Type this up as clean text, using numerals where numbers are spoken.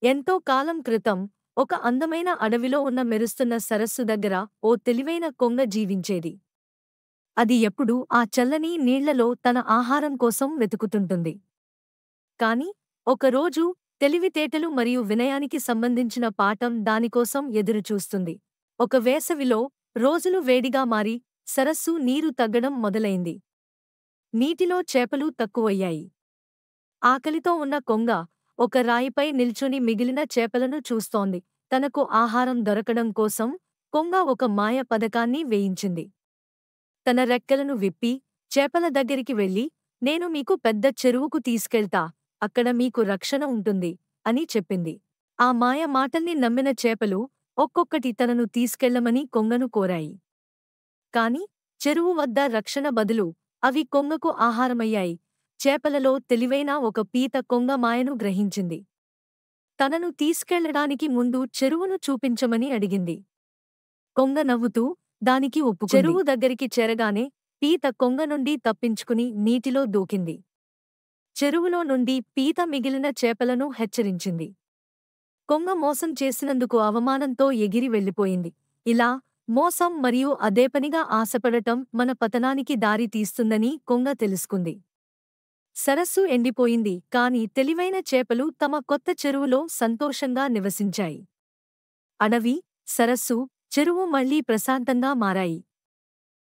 ఎంతో కాలం క్రితం ఒక అందమైన అడవిలో ఉన్న మెరుస్తున్న సరస్సు దగ్గర ఓ తెలివైన కొంగ జీవించేది. అది ఎప్పుడూ ఆ చల్లని నీళ్లలో తన ఆహారం కోసం వెతుకుతుంటుంది. కాని ఒకరోజు తెలివితేటలు మరియు వినయానికి సంబంధించిన పాఠం దానికోసం ఎదురుచూస్తుంది. ఒక వేసవిలో రోజులు వేడిగా మారి సరస్సు నీరు తగ్గడం మొదలైంది. నీటిలో చేపలు తక్కువయ్యాయి. ఆకలితో ఉన్న కొంగ ఒక రాయిపై నిల్చుని మిగిలిన చేపలను చూస్తోంది. తనకు ఆహారం దొరకడం కోసం కొంగ ఒక మాయ పథకాన్ని వేయించింది. తన రెక్కలను విప్పి చేపల దగ్గరికి వెళ్ళి, నేను మీకు పెద్ద చెరువుకు తీసుకెళ్తా, అక్కడ మీకు రక్షణ ఉంటుంది అని చెప్పింది. ఆ మాయ మాటల్ని నమ్మిన చేపలు ఒక్కొక్కటి తనను తీసుకెళ్లమని కొంగను కోరాయి. కాని చెరువు వద్ద రక్షణ బదులు అవి కొంగకు ఆహారమయ్యాయి. చేపలలో తెలివైన ఒక పీత కొంగ మాయను గ్రహించింది. తనను తీసుకెళ్లడానికి ముందు చెరువును చూపించమని అడిగింది. కొంగ నవ్వుతూ దానికి ఒప్పుకుంది. చెరువు దగ్గరికి చేరగానే పీత కొంగ నుండి తప్పించుకుని నీటిలో దూకింది. చెరువులో నుండి పీత మిగిలిన చేపలను హెచ్చరించింది. కొంగ మోసం చేసినందుకు అవమానంతో ఎగిరి వెళ్ళిపోయింది. ఇలా మోసం మరియు అదేపనిగా ఆశపడటం మన పతనానికి దారి తీస్తుందని కొంగ తెలుసుకుంది. సరస్సు ఎండిపోయింది, కాని తెలివైన చేపలు తమ కొత్త చెరువులో సంతోషంగా నివసించాయి. అడవి, సరస్సు, చెరువు మళ్లీ ప్రశాంతంగా మారాయి.